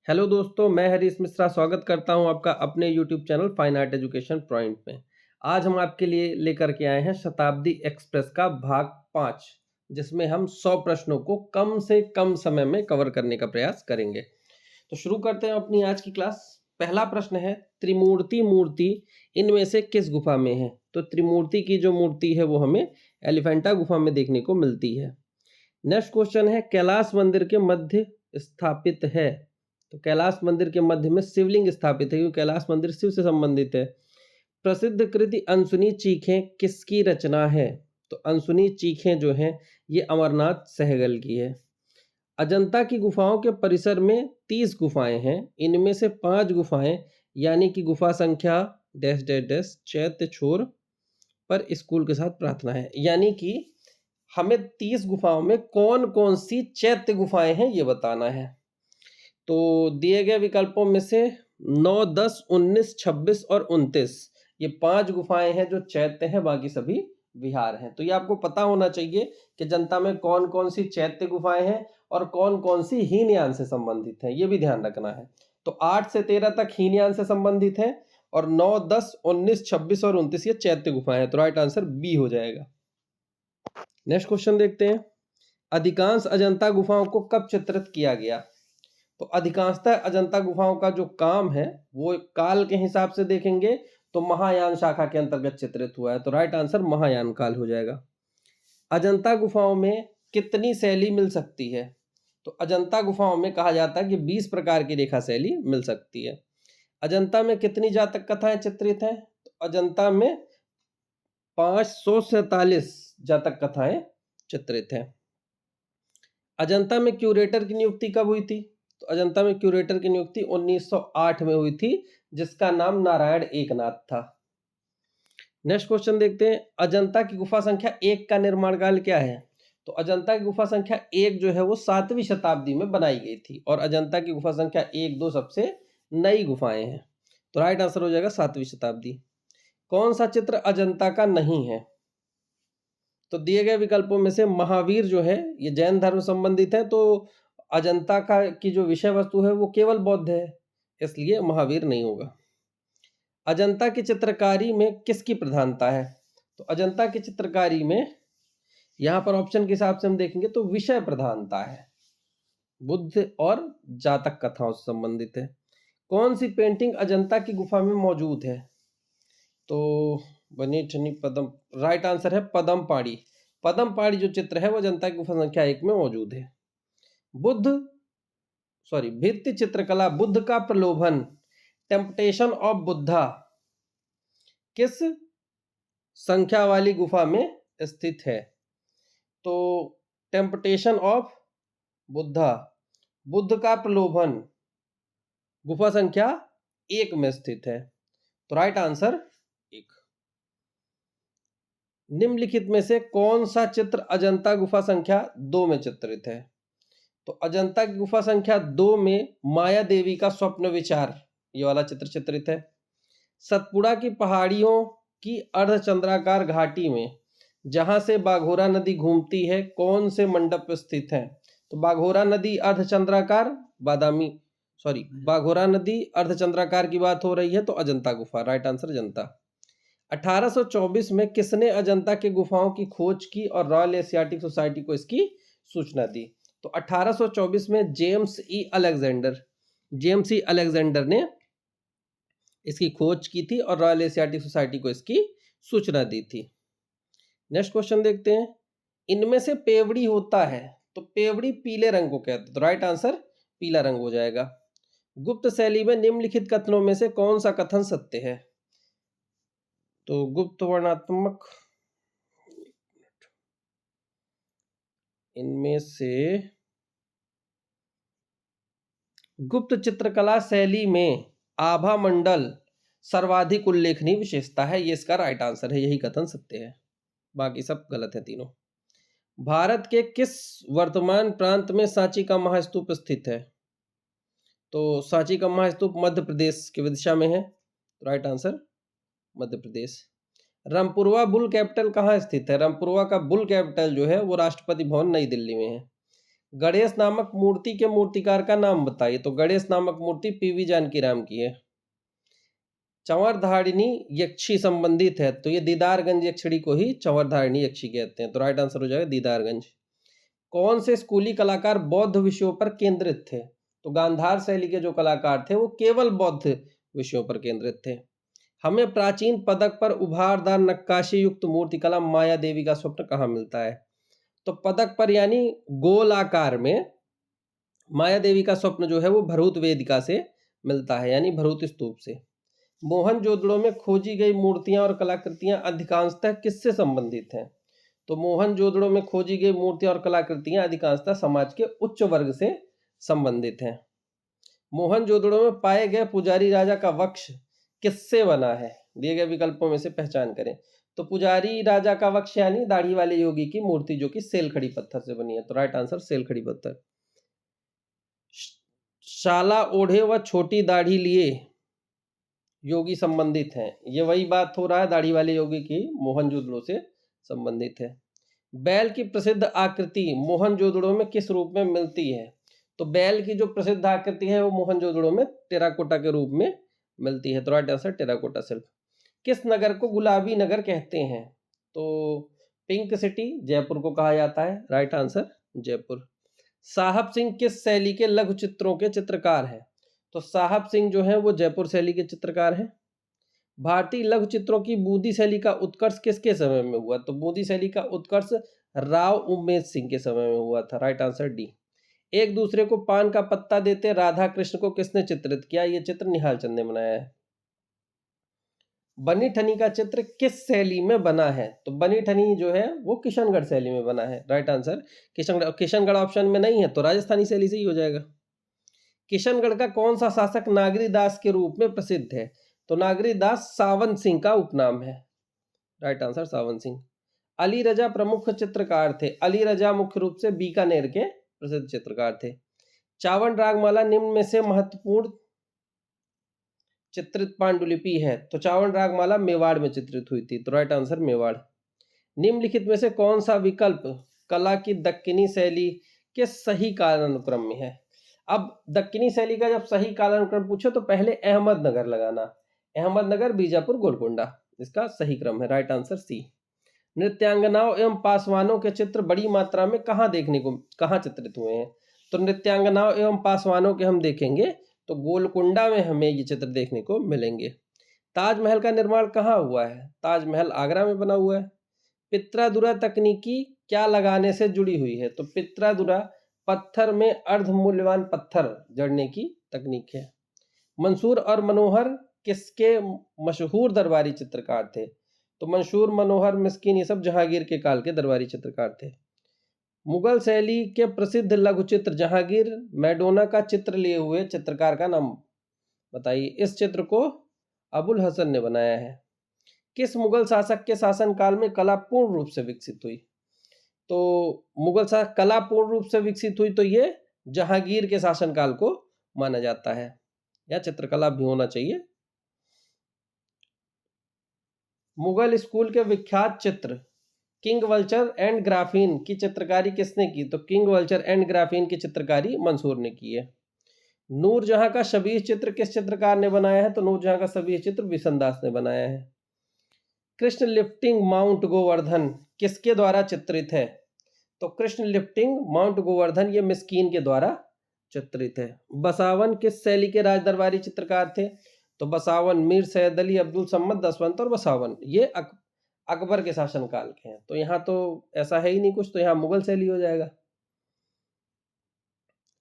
Hello दोस्तों, मैं हरीश मिश्रा स्वागत करता हूं आपका अपने YouTube channel fine art education point में। आज हम आपके लिए लेकर के आए हैं शताब्दी एक्सप्रेस का भाग 5, जिसमें हम 100 प्रश्नों को कम से कम समय में कवर करने का प्रयास करेंगे। तो शुरू करते हैं अपनी आज की क्लास। पहला प्रश्न है, त्रिमूर्ति मूर्ति इनमें से किस गुफा में है? तो त्रिमूर्ति की जो मूर्ति है वो हमें एलिफेंटा गुफा में देखने को मिलती है। नेक्स्ट क्वेश्चन है, कैलाश मंदिर के मध्य स्थापित है? तो कैलाश मंदिर के मध्य में शिवलिंग स्थापित है, क्योंकि कैलाश मंदिर शिव से संबंधित है। प्रसिद्ध कृति अनसुनी चीखें किसकी रचना है? तो अनसुनी चीखें जो हैं ये अमरनाथ सहगल की है। अजंता की गुफाओं के परिसर में 30 गुफाएं हैं, इनमें से 5 गुफाएं यानी कि गुफा संख्या डैश डैश डैश चैत्य छोर पर स्कूल के साथ प्रार्थना है। यानी कि हमें 30 गुफाओं में कौन कौन सी चैत्य गुफाएं हैं ये बताना है। तो दिए गए विकल्पों में से 9, 10, 19, 26 और 29 ये 5 गुफाएं हैं जो चैत्य हैं, बाकी सभी विहार हैं। तो ये आपको पता होना चाहिए कि जनता में कौन कौन सी चैत्य गुफाएं हैं और कौन कौन सी हीनयान से संबंधित हैं, ये भी ध्यान रखना है। तो 8 से 13 तक हीनयान से संबंधित हैं और 9, 10, 19, 26 और 29 ये चैत्य गुफाएं हैं। तो राइट आंसर बी हो जाएगा। नेक्स्ट क्वेश्चन देखते हैं, अधिकांश अजंता गुफाओं को कब चित्रित किया गया? तो अधिकांशतः अजंता गुफाओं का जो काम है वो काल के हिसाब से देखेंगे तो महायान शाखा के अंतर्गत चित्रित हुआ है। तो राइट आंसर महायान काल हो जाएगा। अजंता गुफाओं में कितनी शैली मिल सकती है? तो अजंता गुफाओं में कहा जाता है कि 20 प्रकार की रेखा शैली मिल सकती है। अजंता में कितनी जातक कथाएं चित्रित हैं? तो अजंता में 547 जातक कथाएं चित्रित हैं। अजंता में क्यूरेटर की नियुक्ति कब हुई थी? तो अजंता में क्यूरेटर की नियुक्ति 1908 में हुई थी, जिसका नाम नारायण एकनाथ था। नेक्स्ट क्वेश्चन देखते हैं, अजंता की गुफा संख्या 1 का निर्माण काल क्या है? तो अजंता की गुफा संख्या 1 जो है वो 7वीं शताब्दी में बनाई गई थी और अजंता की गुफा संख्या 1, 2 सबसे नई गुफाएं हैं। तो राइट आंसर हो जाएगा 7वीं शताब्दी। कौन सा चित्र अजंता का नहीं है? तो दिए गए विकल्पों में से महावीर जो है ये जैन धर्म संबंधित है, तो अजंता का की जो विषय वस्तु है वो केवल बौद्ध है, इसलिए महावीर नहीं होगा। अजंता की चित्रकारी में किसकी प्रधानता है? तो अजंता की चित्रकारी में यहाँ पर ऑप्शन के हिसाब से हम देखेंगे तो विषय प्रधानता है, बुद्ध और जातक कथाओं से संबंधित है। कौन सी पेंटिंग अजंता की गुफा में मौजूद है? तो बनी ठनी पदम, राइट आंसर है पदम पाड़ी। पदम पाड़ी जो चित्र है वो अजंता की गुफा संख्या 1 में मौजूद है। भित्ति चित्रकला बुद्ध का प्रलोभन, टेम्पटेशन ऑफ बुद्धा किस संख्या वाली गुफा में स्थित है? तो टेम्पटेशन ऑफ बुद्धा, बुद्ध का प्रलोभन गुफा संख्या 1 में स्थित है। तो राइट आंसर 1। निम्नलिखित में से कौन सा चित्र अजंता गुफा संख्या 2 में चित्रित है? तो अजंता की गुफा संख्या 2 में माया देवी का स्वप्न विचार ये वाला चित्र चित्रित है। सतपुड़ा की पहाड़ियों की अर्धचंद्राकार घाटी में जहां से बाघोरा नदी घूमती है कौन से मंडप स्थित है? तो बाघोरा नदी अर्धचंद्राकार बाघोरा नदी अर्धचंद्राकार की बात हो रही है, तो अजंता गुफा, राइट आंसर अजंता। 1824 में किसने अजंता के गुफाओं की खोज की और रॉयल एशियाटिक सोसाइटी को इसकी सूचना दी? तो 1824 में जेम्स ई अलेक्जेंडर ने इसकी खोज की थी और रॉयल एशियाटिक सोसाइटी को इसकी सूचना दी थी। नेक्स्ट क्वेश्चन देखते हैं, इनमें से पेवड़ी होता है तो पेवड़ी पीले रंग को कहते हैं, तो राइट आंसर पीला रंग हो जाएगा। गुप्त शैली में निम्नलिखित कथनों में से कौन सा कथन सत्य है? तो गुप्त वर्णात्मक, इनमें से गुप्त चित्रकला शैली में आभा मंडल सर्वाधिक उल्लेखनीय विशेषता है, ये इसका राइट आंसर है, यही कथन सत्य है, बाकी सब गलत है तीनों। भारत के किस वर्तमान प्रांत में सांची का महास्तूप स्थित है? तो सांची का महास्तूप मध्य प्रदेश की विदिशा में है, right answer Madhya Pradesh. Rampurwa bull capital कहाँ स्थित है? रामपुरवा का बुल कैपिटल जो है वो राष्ट्रपति भवन नई दिल्ली में है। गणेश नामक मूर्ति के मूर्तिकार का नाम बताइए। तो गणेश नामक मूर्ति पीवी जानकीराम की है। चंवरधारिणी यक्षी संबंधित है, तो ये दीदारगंज यक्षिणी को ही चंवरधारिणी यक्षी कहते हैं। तो राइट आंसर हो जाएगा दीदारगंज। कौन से स्कूली कलाकार बौद्ध विषयों पर केंद्रित थे? तो गांधार शैली के जो कलाकार थे वो केवल बौद्ध विषयों पर केंद्रित थे। हमें प्राचीन पदक पर उभारदार नक्काशी युक्त मूर्तिकला माया देवी का स्वप्न कहाँ मिलता है? तो पदक पर यानी गोल आकार में माया देवी का स्वप्न जो है वो भरूत वेदिका से मिलता है, यानी भरूत स्तूप से। मोहनजोदड़ो में खोजी गई मूर्तियां और कलाकृतियां अधिकांशतः किससे संबंधित हैं? तो मोहनजोदड़ो में खोजी गई मूर्तियां और कलाकृतियां अधिकांशतः समाज के उच्च वर्ग से संबंधित हैं। मोहनजोदड़ो में पाए गए पुजारी राजा का वक्ष किससे बना है? दिए गए विकल्पों में से पहचान करें। तो पुजारी राजा का वक्ष यानी दाढ़ी वाले योगी की मूर्ति जो कि सेलखड़ी पत्थर से बनी है। तो राइट आंसर सेलखड़ी पत्थर। शाला ओढ़े व छोटी दाढ़ी लिए योगी संबंधित हैं, ये वही बात हो रहा है, दाढ़ी वाले योगी की मोहनजोदड़ो से संबंधित है। बैल की प्रसिद्ध आकृति मोहनजोदड़ो में किस रूप में मिलती है? तो बैल की जो प्रसिद्ध आकृति है वो मोहनजोदड़ो में टेराकोटा के रूप में मिलती है। तो राइट आंसर टेराकोटा शिल्प। किस नगर को गुलाबी नगर कहते हैं? तो पिंक सिटी जयपुर को कहा जाता है। Right answer Jaipur. साहब सिंह किस शैली के लघु चित्रों के चित्रकार हैं? तो साहब सिंह जो है वो जयपुर शैली के चित्रकार हैं। भारतीय लघु चित्रों की बूंदी शैली का उत्कर्ष किसके समय में हुआ? तो बूंदी शैली का उत्कर्ष राव उमेश सिंह के समय में हुआ था। Right answer D. एक दूसरे को पान का पत्ता देते राधा कृष्ण को किसने चित्रित किया? ये चित्र निहाल चंद ने बनाया है। बनी ठनी का चित्र किस शैली में बना है? तो बनी ठनी जो है वो किशनगढ़ शैली में बना है। राइट आंसर किशनगढ़ ऑप्शन में नहीं है तो राजस्थानी शैली से ही हो जाएगा। किशनगढ़ का कौन सा शासक नागरी दास के रूप में प्रसिद्ध है? तो नागरी दास सावन सिंह का उपनाम है। राइट आंसर सावन सिंह। अली रजा प्रमुख चित्रकार थे। अली रजा मुख्य रूप से बीकानेर के प्रसिद्ध चित्रकार थे। चावन रागमाला निम्न में से महत्वपूर्ण चित्रित पांडुलिपि है? तो चावन रागमाला मेवाड़ में चित्रित हुई थी। तो राइट आंसर मेवाड़। निम्नलिखित में से कौन सा विकल्प कला की दक्कनी शैली के सही कालानुक्रम में है? अब दक्कनी शैली का जब सही कालानुक्रम पूछो तो पहले अहमदनगर लगाना। अहमदनगर, बीजापुर, गोलकुंडा इसका सही क्रम है। Right answer C. नृत्यांगनाओं एवं पासवानों के चित्र बड़ी मात्रा में कहाँ चित्रित हुए हैं? तो नृत्यांगनाओं एवं पासवानों के हम देखेंगे तो गोलकुंडा में हमें ये चित्र देखने को मिलेंगे। ताजमहल का निर्माण कहाँ हुआ है? ताजमहल आगरा में बना हुआ है। पित्रादुरा तकनीकी क्या लगाने से जुड़ी हुई है? तो पित्रादुरा पत्थर में अर्धमूल्यवान पत्थर जड़ने की तकनीक है। मंसूर और मनोहर किसके मशहूर दरबारी चित्रकार थे? तो मंसूर, मनोहर, मिस्किन ये सब जहांगीर के काल के दरबारी चित्रकार थे। मुगल शैली के प्रसिद्ध लघु चित्र जहांगीर मैडोना का चित्र लिए हुए चित्रकार का नाम बताइए। इस चित्र को अबुल हसन ने बनाया है। किस मुगल शासक के शासनकाल में कला पूर्ण रूप से विकसित हुई? तो मुगल शासक कला पूर्ण रूप से विकसित हुई तो ये जहांगीर के शासनकाल को माना जाता है, या चित्रकला भी होना चाहिए। मुगल स्कूल के विख्यात चित्र किंग वल्चर एंड ग्राफिन की चित्रकारी किसने की? तो किंग वल्चर एंड ग्राफिन की चित्रकारी मंसूर ने की है। नूरजहां का शबीह चित्र किस चित्रकार ने बनाया है? तो नूरजहां का शबीह चित्र बिशनदास ने बनाया है। कृष्ण लिफ्टिंग माउंट गोवर्धन किसके द्वारा चित्रित है? तो कृष्ण लिफ्टिंग माउंट गोवर्धन ये मिस्कीन के द्वारा चित्रित है। बसावन किस शैली के राज दरबारी चित्रकार थे? तो बसावन मीर सैयद अली, अब्दुल सम्मद, दसवंत और बसावन ये अकबर के शासनकाल के हैं। तो यहाँ तो ऐसा है ही नहीं कुछ, तो यहाँ मुगल शैली हो जाएगा।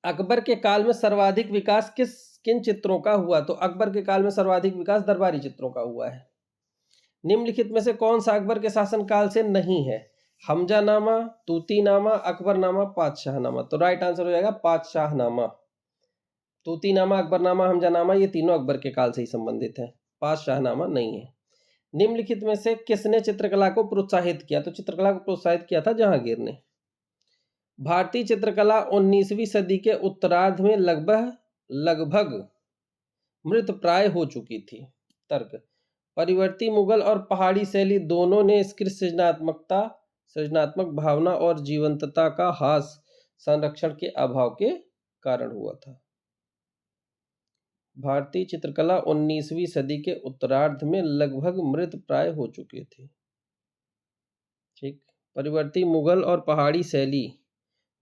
अकबर के काल में सर्वाधिक विकास किन चित्रों का हुआ? तो अकबर के काल में सर्वाधिक विकास दरबारी चित्रों का हुआ है। निम्नलिखित में से कौन सा अकबर के शासनकाल से नहीं है? हमजानामा, तूतीनामा, अकबरनामा, पातशाहनामा। तो राइट आंसर हो जाएगा पातशाहनामा। तूतीनामा, अकबरनामा, हमजानामा ये तीनों अकबर के काल से ही संबंधित है, पातशाहनामा नहीं है। निम्नलिखित में से किसने चित्रकला को प्रोत्साहित किया? तो चित्रकला को प्रोत्साहित किया था जहांगीर ने। भारतीय चित्रकला 19वीं सदी के उत्तरार्ध में लगभग मृत प्राय हो चुकी थी। तर्क: परिवर्ती मुगल और पहाड़ी शैली दोनों ने इसकी सृजनात्मक भावना और जीवंतता का ह्रास संरक्षण के अभाव के कारण हुआ था। भारतीय चित्रकला 19वीं सदी के उत्तरार्ध में लगभग मृत प्राय हो चुके थे। ठीक। परिवर्ती मुगल और पहाड़ी शैली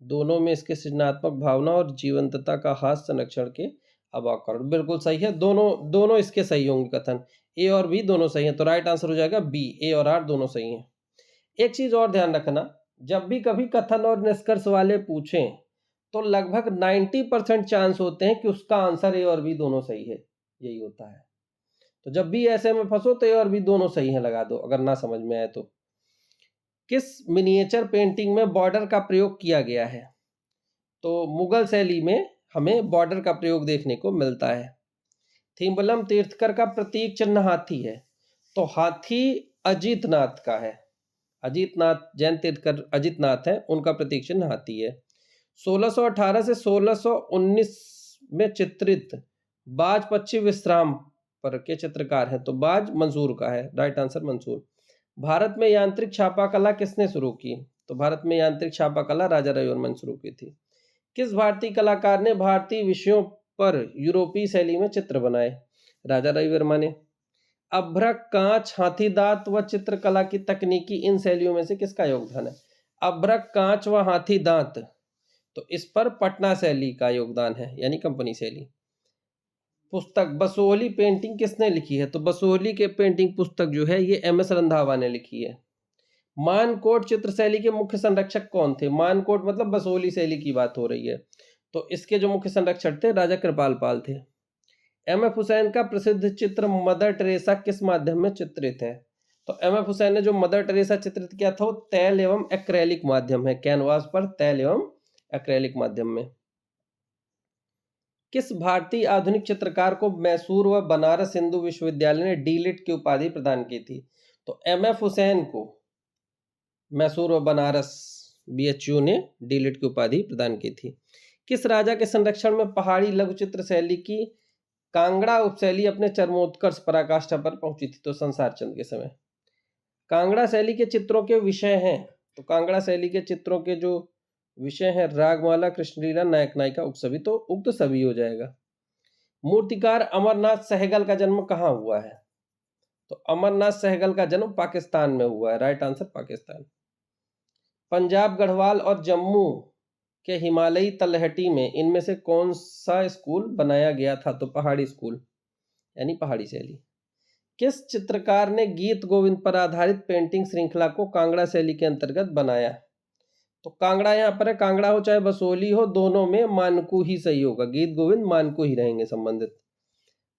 दोनों में इसके सृजनात्मक भावना और जीवंतता का हास्य संरक्षण के अभाव कारण। बिल्कुल सही है, दोनों इसके सही होंगे कथन, ए और बी दोनों सही हैं, तो राइट आंसर हो जाएगा बी, ए और आर दोनों सही हैं। एक चीज और ध्यान रखना, जब भी कभी कथन और निष्कर्ष वाले पूछें तो लगभग 90% चांस होते हैं कि उसका आंसर ए और बी दोनों सही है, यही होता है। तो जब भी ऐसे में फंसो तो ए और बी दोनों सही है लगा दो, अगर ना समझ में आए तो। किस मिनिएचर पेंटिंग में बॉर्डर का प्रयोग किया गया है? तो मुगल शैली में हमें बॉर्डर का प्रयोग देखने को मिलता है। थिम्बलम तीर्थकर का प्रतीक चिन्ह हाथी है, तो हाथी अजीतनाथ का है। अजीतनाथ जैन तीर्थकर अजीतनाथ है, उनका प्रतीक चिन्ह हाथी है। 1618 से 1619 में चित्रित बाज पक्षी विश्राम पर के चित्रकार हैं, तो बाज मंसूर का है, राइट आंसर मंसूर। भारत में यांत्रिक छापा कला किसने शुरू की? तो भारत में यांत्रिक छापा कला राजा रविवर्मा ने शुरू की थी। किस भारतीय कलाकार ने भारतीय विषयों पर यूरोपीय शैली में चित्र बनाए? राजा रविवर्मा ने। अभ्रक, कांच, हाथी दांत व चित्रकला की तकनीकी इन शैलियों में से किसका योगदान है? अभ्रक, कांच व हाथी दांत, तो इस पर पटना शैली का योगदान है, यानी कंपनी शैली। पुस्तक बसोहली पेंटिंग किसने लिखी है? तो बसोहली के पेंटिंग पुस्तक जो है ये एम.एस. रंधावा ने लिखी है। मानकोट चित्र शैली के मुख्य संरक्षक कौन थे? मानकोट मतलब बसोहली शैली की बात हो रही है, तो इसके जो मुख्य संरक्षक थे राजा कृपाल पाल थे। एम.एफ. हुसैन का प्रसिद्ध चित्र मदर टेरेसा किस माध्यम में चित्रित है? तो एम.एफ. हुसैन ने जो मदर टेरेसा चित्रित किया था वो तैल एवं एक्रेलिक माध्यम है, कैनवास पर तैल एवं एक्रेलिक माध्यम में। किस भारतीय आधुनिक चित्रकार को मैसूर व बनारस हिंदू विश्वविद्यालय ने डी.लिट की उपाधि प्रदान की थी? तो एम.एफ. हुसैन को मैसूर व बनारस BHU ने डी.लिट की उपाधि प्रदान की थी। किस राजा के संरक्षण में पहाड़ी लघु चित्र शैली की कांगड़ा उपशैली अपने चरमोत्कर्ष पराकाष्ठा पर पहुंची थी? तो संसार चंद के समय। कांगड़ा शैली के चित्रों के विषय हैं, तो कांगड़ा शैली के चित्रों के जो विषय है रागमाला, कृष्णलीला, नायक नायिका, उपसभी, तो उक्त सभी हो जाएगा। मूर्तिकार अमरनाथ सहगल का जन्म कहाँ हुआ है? तो अमरनाथ सहगल का जन्म पाकिस्तान में हुआ है, राइट आंसर पाकिस्तान। पंजाब गढ़वाल और जम्मू के हिमालयी तलहटी में इनमें से कौन सा स्कूल बनाया गया था? तो पहाड़ी स्कूल, यानी पहाड़ी शैली। किस चित्रकार ने गीत गोविंद पर आधारित पेंटिंग श्रृंखला को कांगड़ा शैली के अंतर्गत बनाया? तो कांगड़ा यहाँ पर है, कांगड़ा हो चाहे बसोली हो, दोनों में मानकू ही सही होगा, गीत गोविंद मानकू ही रहेंगे संबंधित।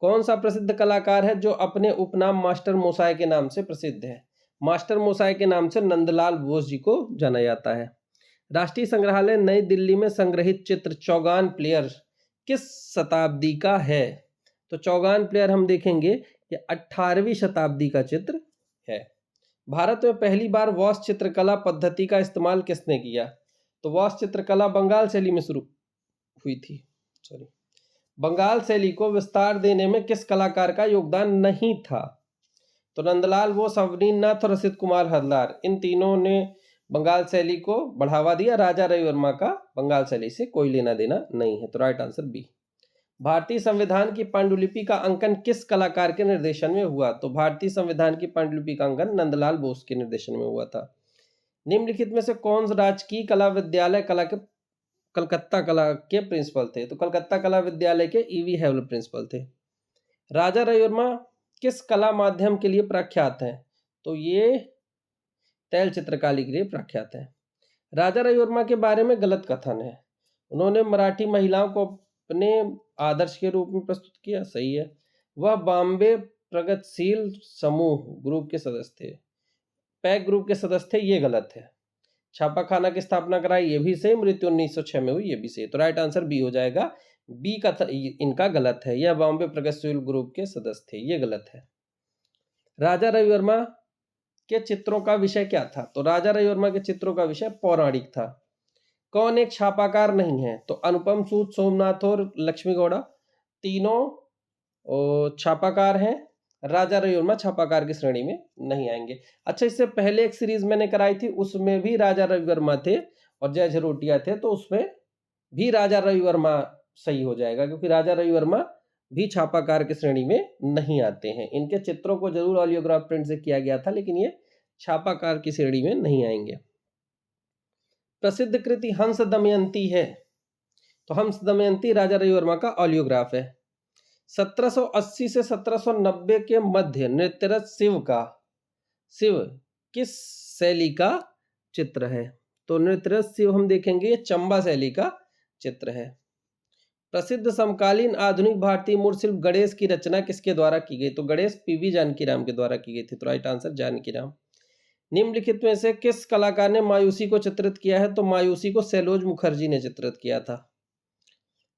कौन सा प्रसिद्ध कलाकार है जो अपने उपनाम मास्टर मोसाय के नाम से प्रसिद्ध है? मास्टर मोसाय के नाम से नंदलाल बोस जी को जाना जाता है। राष्ट्रीय संग्रहालय नई दिल्ली में संग्रहित चित्र चौगान प्लेयर किस शताब्दी का है? तो चौगान प्लेयर हम देखेंगे ये 18वीं शताब्दी का चित्र है। भारत में पहली बार वॉश चित्रकला पद्धति का इस्तेमाल किसने किया? तो वॉश चित्रकला बंगाल शैली में शुरू हुई थी। बंगाल शैली को विस्तार देने में किस कलाकार का योगदान नहीं था? तो नंदलाल बोस, अवनींद्रनाथ और रसिद कुमार हरलार, इन तीनों ने बंगाल शैली को बढ़ावा दिया। राजा रविवर्मा का बंगाल शैली से कोई लेना देना नहीं है, तो राइट आंसर बी। भारतीय संविधान की पांडुलिपि का अंकन किस कलाकार के निर्देशन में हुआ? तो भारतीय संविधान की पांडुलिपि का अंकन नंदलाल बोस के निर्देशन में हुआ था। निम्नलिखित में से कौन राजकीय कला विद्यालय कलकत्ता कला के प्रिंसिपल थे? तो कलकत्ता कला विद्यालय के E.V. हेवल प्रिंसिपल थे। राजा रविवर्मा किस कला माध्यम के लिए प्रख्यात हैं? तो ये तैल चित्रकारी के लिए प्रख्यात है। राजा रविवर्मा के बारे में गलत कथन है, उन्होंने मराठी महिलाओं को अपने आदर्श के रूप में प्रस्तुत किया, सही है। वह बॉम्बे प्रगतिशील समूह ग्रुप के सदस्य थे, पैक ग्रुप के सदस्य थे, ये गलत है। छापाखाना की स्थापना कराई, ये भी सही। मृत्यु 1906 में हुई, ये भी सही। तो राइट आंसर बी हो जाएगा। बी का इनका गलत है, यह बॉम्बे प्रगतिशील ग्रुप के सदस्य थे, ये गलत है। राजा रविवर्मा के चित्रों का विषय क्या था? तो राजा रविवर्मा के चित्रों का विषय पौराणिक था। कौन एक छापाकार नहीं है? तो अनुपम सूद, सोमनाथ और लक्ष्मी गौड़ा, तीनों छापाकार हैं। राजा रविवर्मा छापाकार की श्रेणी में नहीं आएंगे। अच्छा, इससे पहले एक सीरीज मैंने कराई थी, उसमें भी राजा रविवर्मा थे और जय झरोटिया थे, तो उसमें भी राजा रवि वर्मा सही हो जाएगा, क्योंकि राजा रवि वर्मा भी छापाकार की श्रेणी में नहीं आते हैं। इनके चित्रों को जरूर ऑलियोग्राफ प्रिंट से किया गया था, लेकिन ये छापाकार की श्रेणी में नहीं आएंगे। प्रसिद्ध कृति हंस दमयंती है, तो हंस दमयंती राजा रवि वर्मा का ऑलियोग्राफ है। 1780 से 1790 के मध्य नृत्यरत शिव किस शैली का चित्र है? तो नृत्यरत शिव हम देखेंगे ये चंबा शैली का चित्र है। प्रसिद्ध समकालीन आधुनिक भारतीय मूर्तिशिल्प गणेश की रचना किसके द्वारा की गई? तो गणेश पीवी जानकीराम के द्वारा की गई थी। तो राइट आंसर जानकीराम। निम्नलिखित में से किस कलाकार ने मायूसी को चित्रित किया है? तो मायूसी को सैलोज मुखर्जी ने चित्रित किया था।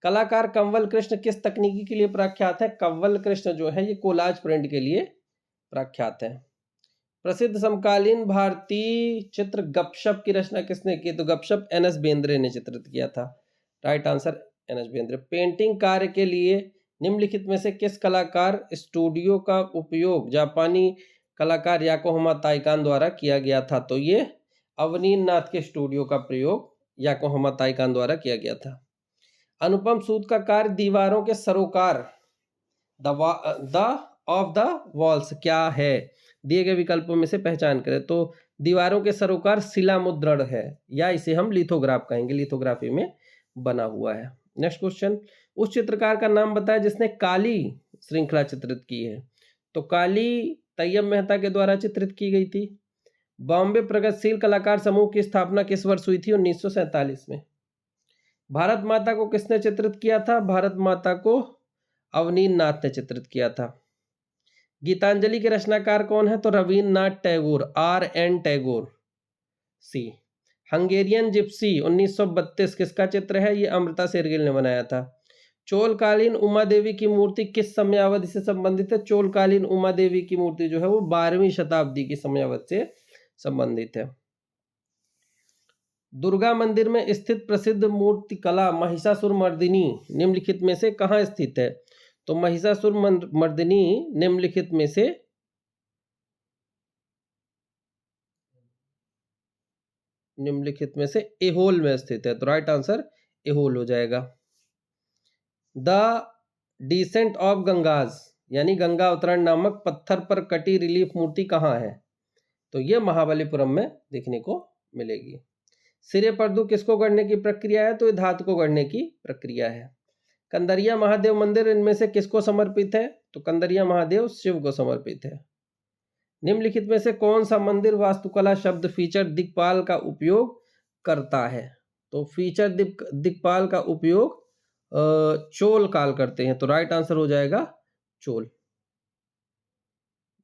कलाकार कंवल कृष्ण किस तकनीकी के लिए प्रख्यात है? कंवल कृष्ण जो है ये कोलाज प्रिंट के लिए प्रख्यात है। प्रसिद्ध समकालीन भारतीय चित्र गपशप की रचना किसने की? तो गपशप एन.एस. बेंद्रे ने चित्रित किया था। Right answer NS. Bendre. Painting कार्य के लिए निम्नलिखित में से किस कलाकार स्टूडियो का उपयोग जापानी कलाकार याकोहामा ताइकान द्वारा किया गया था? तो ये अवनींद्र नाथ के स्टूडियो का प्रयोग याकोहामा ताइकान द्वारा किया गया था। अनुपम सूद का कार्य दीवारों के सरोकार द ऑफ द वॉल्स क्या है? दिए गए विकल्पों में से पहचान करें। तो दीवारों के सरोकार शिला मुद्रण है, या इसे हम लिथोग्राफ कहेंगे, लिथोग्राफी में बना हुआ है। नेक्स्ट क्वेश्चन, उस चित्रकार का नाम बताएं जिसने काली श्रृंखला चित्रित की है? तो काली तैयब मेहता के द्वारा चित्रित की गई थी। बॉम्बे प्रगतिशील कलाकार समूह की स्थापना किस वर्ष हुई थी? 1947 में। भारत माता को किसने चित्रित किया था? भारत माता को अवनींद्र नाथ ने चित्रित किया था। गीतांजलि के रचनाकार कौन है? तो रविन्द्रनाथ टैगोर, R.N. टैगोर। सी। हंगेरियन जिप्सी 1932 किसका चित्र है? ये अमृता शेरगिल ने बनाया था। चोलकालीन उमा देवी की मूर्ति किस समयावधि से संबंधित है? चोलकालीन उमा देवी की मूर्ति जो है वो 12वीं शताब्दी की समयावधि से संबंधित है। दुर्गा मंदिर में स्थित प्रसिद्ध मूर्ति कला महिषासुर मर्दिनी निम्नलिखित में से कहाँ स्थित है? तो महिषासुर मर्दिनी निम्नलिखित में से एहोल में स्थित है। तो राइट आंसर एहोल हो जाएगा। द डिसेंट ऑफ गंगाज यानी गंगा अवतरण नामक पत्थर पर कटी रिलीफ मूर्ति कहाँ है? तो यह महाबलीपुरम में देखने को मिलेगी। सिरे पर्दू किसको गढ़ने की प्रक्रिया है? तो ये धातु को गढ़ने की प्रक्रिया है। कंदरिया महादेव मंदिर इनमें से किसको समर्पित है? तो कंदरिया महादेव शिव को समर्पित है। निम्नलिखित में से कौन सा मंदिर वास्तुकला शब्द फीचर दिक्पाल का उपयोग करता है? तो फीचर दिक्पाल का उपयोग चोल काल करते हैं। तो राइट आंसर हो जाएगा चोल।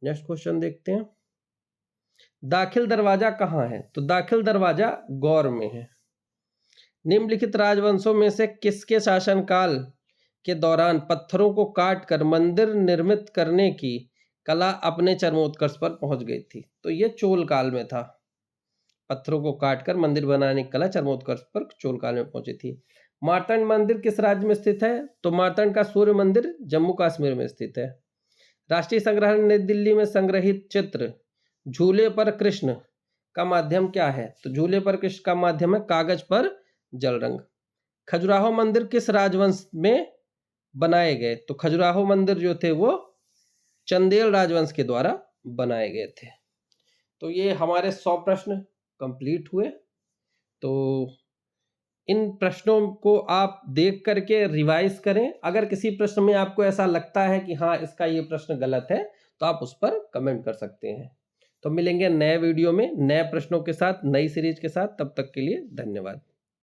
नेक्स्ट क्वेश्चन देखते हैं। दाखिल दरवाजा कहाँ है? तो दाखिल दरवाजा गौर में है। निम्नलिखित राजवंशों में से किसके शासनकाल के दौरान पत्थरों को काटकर मंदिर निर्मित करने की कला अपने चरमोत्कर्ष पर पहुंच गई थी? तो यह चोल काल में था। पत्थरों को काटकर मंदिर बनाने की कला चरमोत्कर्ष पर चोल काल में पहुंची थी। मार्तंड मंदिर किस राज्य में स्थित है? तो मार्तंड का सूर्य मंदिर जम्मू कश्मीर में स्थित है। राष्ट्रीय संग्रहालय नई दिल्ली में संग्रहित चित्र झूले पर कृष्ण का माध्यम क्या है? तो झूले पर कृष्ण का माध्यम है कागज पर जल रंग। खजुराहो मंदिर किस राजवंश में बनाए गए? तो खजुराहो मंदिर जो थे वो चंदेल राजवंश के द्वारा बनाए गए थे। तो ये हमारे 100 प्रश्न कंप्लीट हुए। तो इन प्रश्नों को आप देख करके रिवाइज करें। अगर किसी प्रश्न में आपको ऐसा लगता है कि हाँ इसका ये प्रश्न गलत है, तो आप उस पर कमेंट कर सकते हैं। तो मिलेंगे नए वीडियो में नए प्रश्नों के साथ, नई सीरीज के साथ। तब तक के लिए धन्यवाद।